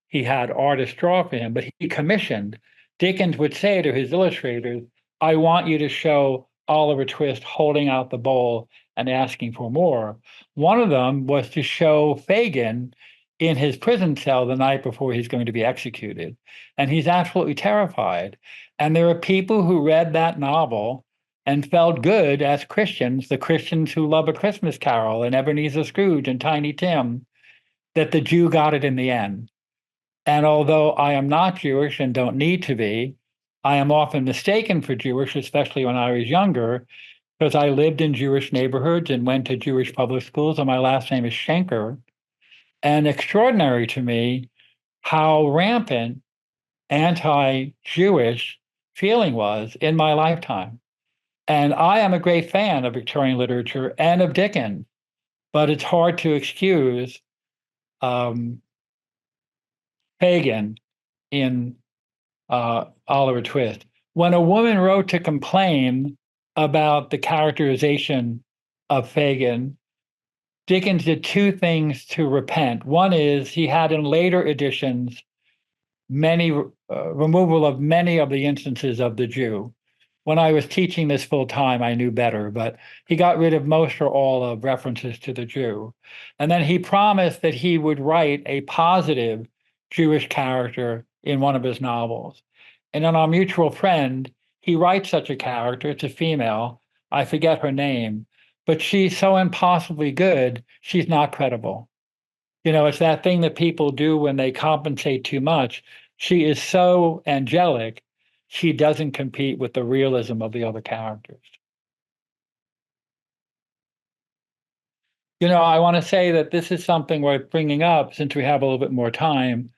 he had artists draw for him, but he commissioned. Dickens would say to his illustrators, "I want you to show Oliver Twist holding out the bowl and asking for more." One of them was to show Fagin in his prison cell the night before he's going to be executed. And he's absolutely terrified. And there are people who read that novel and felt good as Christians, the Christians who love A Christmas Carol and Ebenezer Scrooge and Tiny Tim, that the Jew got it in the end. And although I am not Jewish and don't need to be, I am often mistaken for Jewish, especially when I was younger, because I lived in Jewish neighborhoods and went to Jewish public schools, and my last name is Schenker. And extraordinary to me how rampant anti-Jewish feeling was in my lifetime. And I am a great fan of Victorian literature and of Dickens, but it's hard to excuse Fagin in Oliver Twist. When a woman wrote to complain about the characterization of Fagin, Dickens did two things to repent. One is he had in later editions many removal of many of the instances of the Jew. When I was teaching this full time, I knew better, but he got rid of most or all of references to the Jew. And then he promised that he would write a positive Jewish character in one of his novels. And in Our Mutual Friend, he writes such a character. It's a female. I forget her name, but she's so impossibly good, she's not credible. You know, it's that thing that people do when they compensate too much. She is so angelic, she doesn't compete with the realism of the other characters. You know, I want to say that this is something worth bringing up since we have a little bit more time.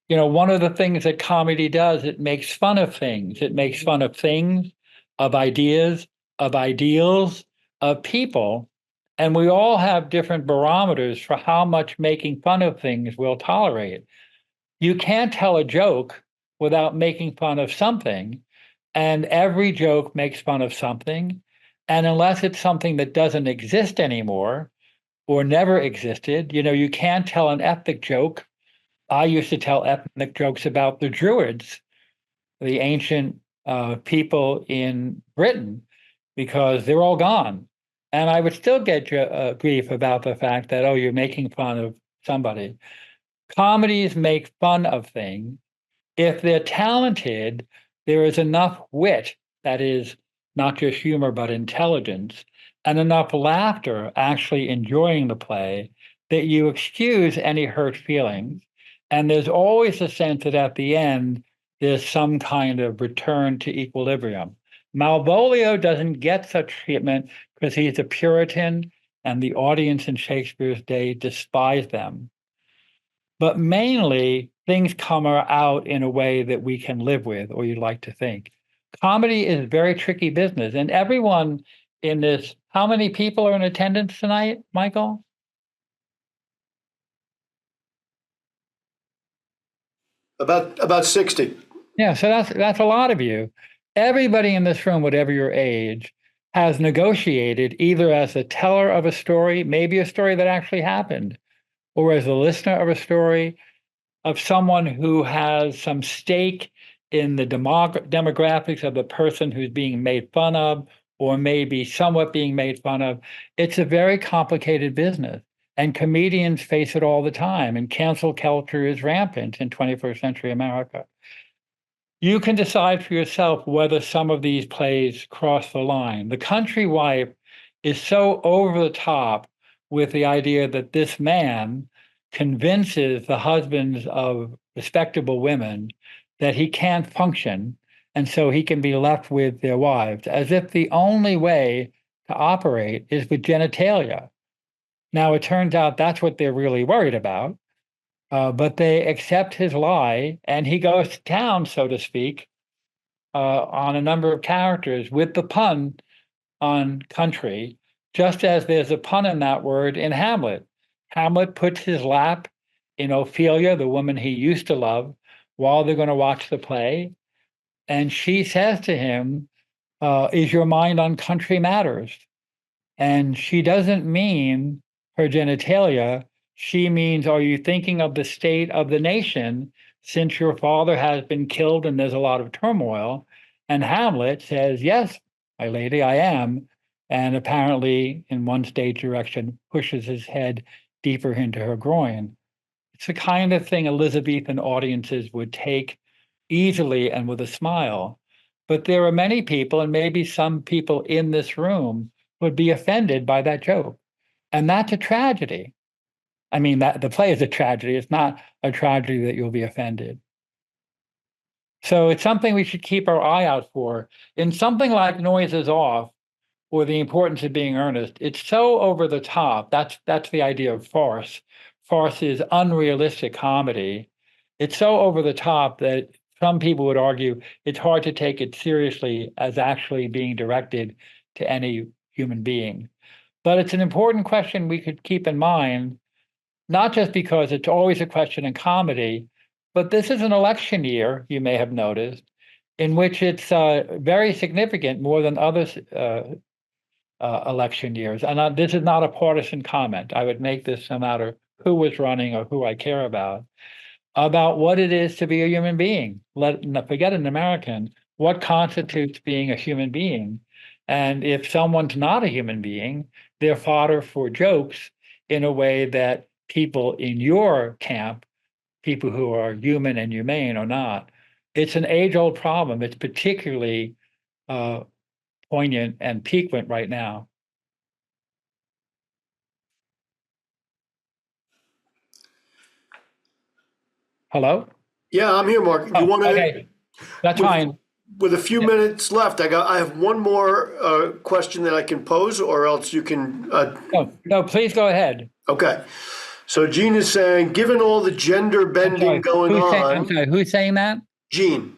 You know, one of the things that comedy does, it makes fun of things. It makes fun of things, of ideas, of ideals, of people. And we all have different barometers for how much making fun of things we'll tolerate. You can't tell a joke without making fun of something. And every joke makes fun of something. And unless it's something that doesn't exist anymore or never existed, you know, you can't tell an ethnic joke. I used to tell ethnic jokes about the Druids, the ancient people in Britain, because they're all gone. And I would still get grief about the fact that, oh, you're making fun of somebody. Comedies make fun of things. If they're talented, there is enough wit, that is, not just humor, but intelligence, and enough laughter actually enjoying the play that you excuse any hurt feelings. And there's always a sense that at the end, there's some kind of return to equilibrium. Malvolio doesn't get such treatment because he's a Puritan and the audience in Shakespeare's day despised them. But mainly, things come out in a way that we can live with, or you'd like to think. Comedy is very tricky business, and everyone in this, how many people are in attendance tonight, Michael? About 60. Yeah, so that's a lot of you. Everybody in this room, whatever your age, has negotiated either as a teller of a story, maybe a story that actually happened, or as a listener of a story, of someone who has some stake in the demographics of the person who's being made fun of, or maybe somewhat being made fun of. It's a very complicated business, and comedians face it all the time, and cancel culture is rampant in 21st century America. You can decide for yourself whether some of these plays cross the line. The Country Wife is so over the top with the idea that this man convinces the husbands of respectable women that he can't function, and so he can be left with their wives, as if the only way to operate is with genitalia. Now, it turns out that's what they're really worried about, but they accept his lie, and he goes to town, so to speak, on a number of characters with the pun on country, just as there's a pun in that word in Hamlet. Hamlet puts his lap in Ophelia, the woman he used to love, while they're going to watch the play. And she says to him, is your mind on country matters? And she doesn't mean her genitalia. She means, are you thinking of the state of the nation since your father has been killed and there's a lot of turmoil? And Hamlet says, yes, my lady, I am. And apparently, in one stage direction, pushes his head deeper into her groin. It's the kind of thing Elizabethan audiences would take easily and with a smile. But there are many people, and maybe some people in this room, would be offended by that joke. And that's a tragedy. I mean, that the play is a tragedy. It's not a tragedy that you'll be offended. So it's something we should keep our eye out for. In something like Noise is Off, or The Importance of Being Earnest, it's so over the top. That's the idea of farce. Farce is unrealistic comedy. It's so over the top that some people would argue it's hard to take it seriously as actually being directed to any human being. But it's an important question we could keep in mind, not just because it's always a question in comedy, but this is an election year, you may have noticed, in which it's very significant, more than other election years. And this is not a partisan comment. I would make this no matter who was running or who I care about what it is to be a human being. Forget an American, what constitutes being a human being? And if someone's not a human being, they're fodder for jokes in a way that people in your camp, people who are human and humane, are not. It's an age-old problem. It's particularly poignant and piquant right now. Hello? Yeah, I'm here, Mark. You want to? Okay, that's fine. With a few minutes left, I have one more question that I can pose, or else you can. No, please go ahead. Okay. So Gene is saying, given all the gender bending going on. I'm sorry, who's saying that? Gene.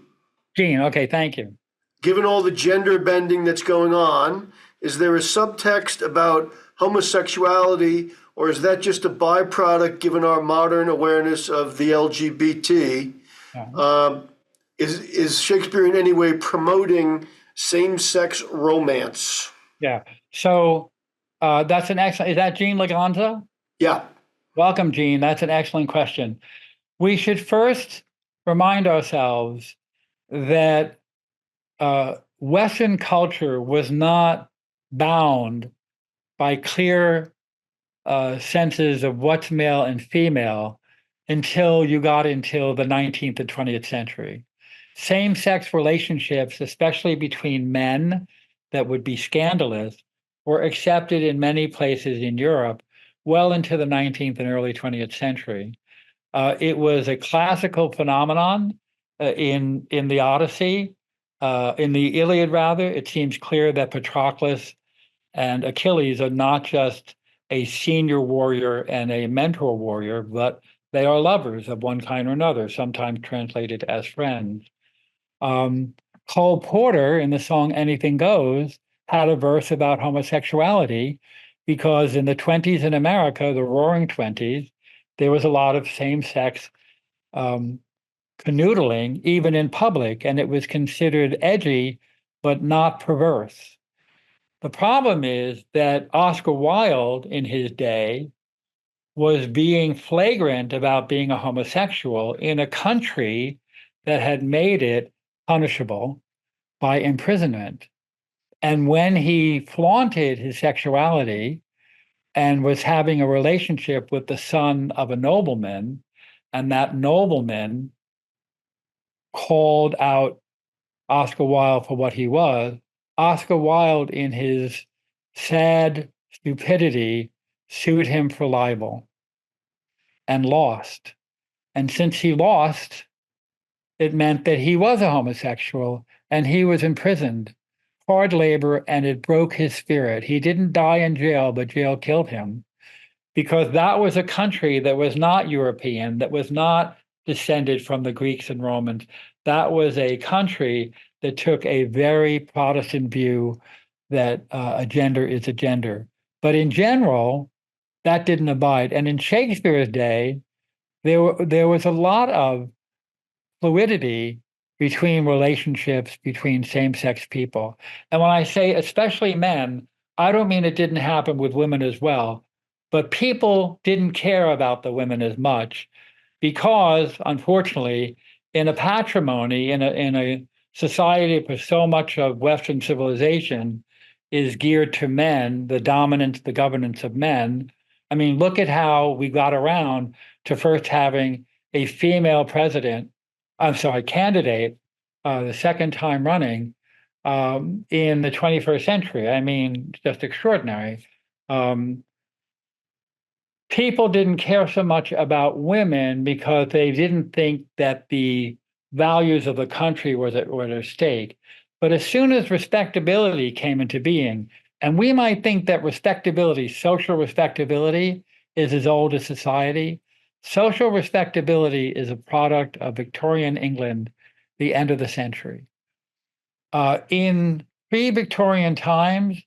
Gene, okay, thank you. Given all the gender bending that's going on, is there a subtext about homosexuality, or is that just a byproduct given our modern awareness of the LGBT? Is Shakespeare in any way promoting same-sex romance? Yeah. So that's an excellent. Is that Gene Laganza? Yeah. Welcome, Gene. That's an excellent question. We should first remind ourselves that Western culture was not bound by clear senses of what's male and female until you got into the 19th and 20th century. Same-sex relationships, especially between men, that would be scandalous, were accepted in many places in Europe well into the 19th and early 20th century. It was a classical phenomenon in the Odyssey. In the Iliad, rather, it seems clear that Patroclus and Achilles are not just a senior warrior and a mentor warrior, but they are lovers of one kind or another, sometimes translated as friends. Cole Porter, in the song Anything Goes, had a verse about homosexuality because in the 20s in America, the roaring 20s, there was a lot of same-sex canoodling, even in public, and it was considered edgy, but not perverse. The problem is that Oscar Wilde, in his day, was being flagrant about being a homosexual in a country that had made it punishable by imprisonment. And when he flaunted his sexuality and was having a relationship with the son of a nobleman, and that nobleman called out Oscar Wilde for what he was, Oscar Wilde, in his sad stupidity, sued him for libel and lost. And since he lost, it meant that he was a homosexual and he was imprisoned, hard labor, and it broke his spirit. He didn't die in jail, but jail killed him because that was a country that was not European, that was not descended from the Greeks and Romans. That was a country that took a very Protestant view that a gender is a gender. But in general, that didn't abide. And in Shakespeare's day, there was a lot of fluidity between relationships between same-sex people. And when I say especially men, I don't mean it didn't happen with women as well, but people didn't care about the women as much because, unfortunately, in a patrimony, in a society where so much of Western civilization is geared to men, the dominance, the governance of men. I mean, look at how we got around to first having a female candidate, the second time running in the 21st century. I mean, just extraordinary. People didn't care so much about women because they didn't think that the values of the country were at stake. But as soon as respectability came into being, and we might think that respectability, social respectability, is as old as society, social respectability is a product of Victorian England, the end of the century. In pre-Victorian times,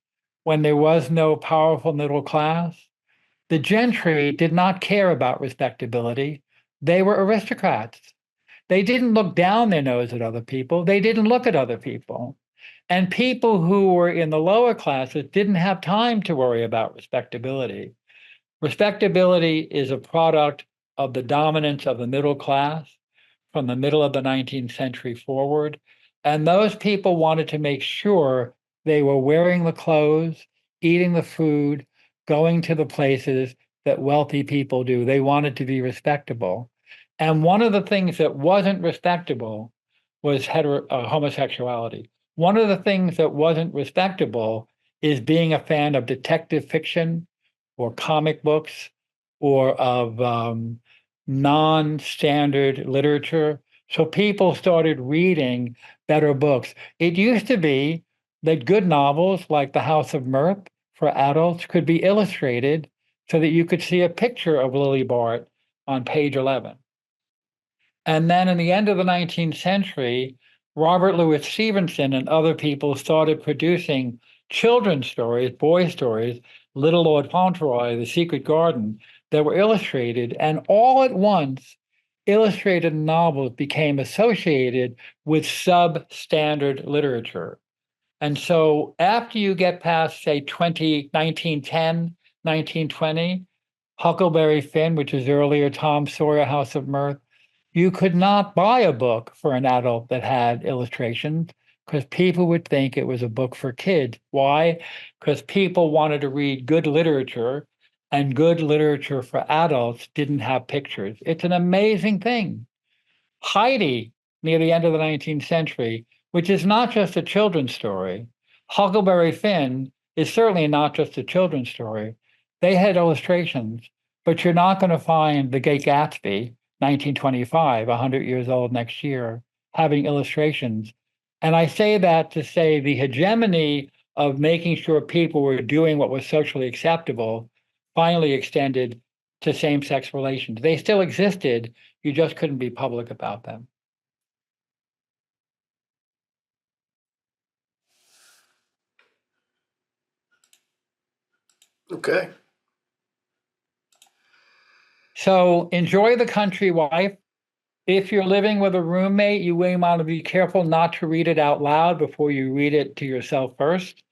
when there was no powerful middle class, the gentry did not care about respectability. They were aristocrats. They didn't look down their nose at other people. They didn't look at other people. And people who were in the lower classes didn't have time to worry about respectability. Respectability is a product of the dominance of the middle class from the middle of the 19th century forward. And those people wanted to make sure they were wearing the clothes, eating the food, going to the places that wealthy people do. They wanted to be respectable. And one of the things that wasn't respectable was homosexuality. One of the things that wasn't respectable is being a fan of detective fiction or comic books or of non-standard literature. So people started reading better books. It used to be that good novels like The House of Mirth for adults could be illustrated so that you could see a picture of Lily Bart on page 11. And then in the end of the 19th century, Robert Louis Stevenson and other people started producing children's stories, boy stories, Little Lord Fauntleroy, The Secret Garden, that were illustrated. And all at once, illustrated novels became associated with substandard literature. And so after you get past, say, 1910, 1920, Huckleberry Finn, which is earlier, Tom Sawyer, House of Mirth, you could not buy a book for an adult that had illustrations because people would think it was a book for kids. Why? Because people wanted to read good literature, and good literature for adults didn't have pictures. It's an amazing thing. Heidi, near the end of the 19th century, which is not just a children's story. Huckleberry Finn is certainly not just a children's story. They had illustrations, but you're not going to find The Great Gatsby, 1925, 100 years old next year, having illustrations. And I say that to say the hegemony of making sure people were doing what was socially acceptable finally extended to same-sex relations. They still existed, you just couldn't be public about them. Okay. So enjoy The Country Wife. If you're living with a roommate, you may want to be careful not to read it out loud before you read it to yourself first,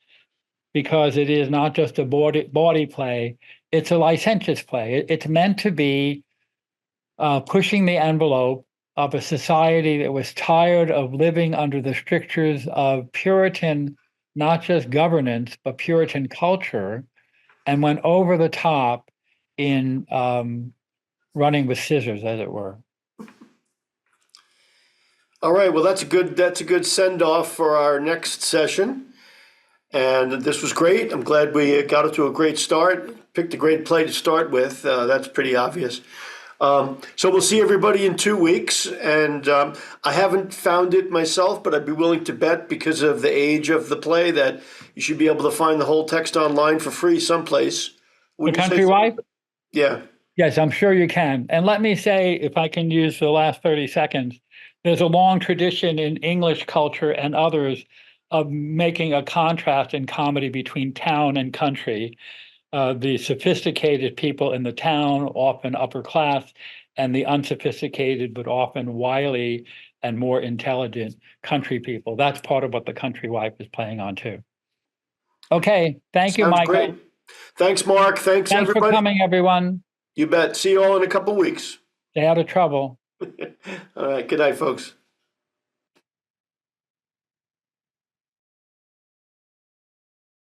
because it is not just a bawdy play, it's a licentious play. It's meant to be pushing the envelope of a society that was tired of living under the strictures of Puritan, not just governance, but Puritan culture, and went over the top in running with scissors, as it were. All right. Well, that's a good send off for our next session. And this was great. I'm glad we got it to a great start. Picked a great play to start with. That's pretty obvious. So we'll see everybody in 2 weeks. And I haven't found it myself, but I'd be willing to bet, because of the age of the play, that you should be able to find the whole text online for free someplace. The Country Wife? Yeah. Yes, I'm sure you can. And let me say, if I can use the last 30 seconds, there's a long tradition in English culture and others of making a contrast in comedy between town and country. The sophisticated people in the town, often upper class, and the unsophisticated but often wily and more intelligent country people. That's part of what The Country Wife is playing on too. Okay, thank you, Sounds Michael. great. Thanks, Mark. Thanks everybody. For coming, everyone. You bet. See you all in a couple weeks. Stay out of trouble. All right. Good night, folks.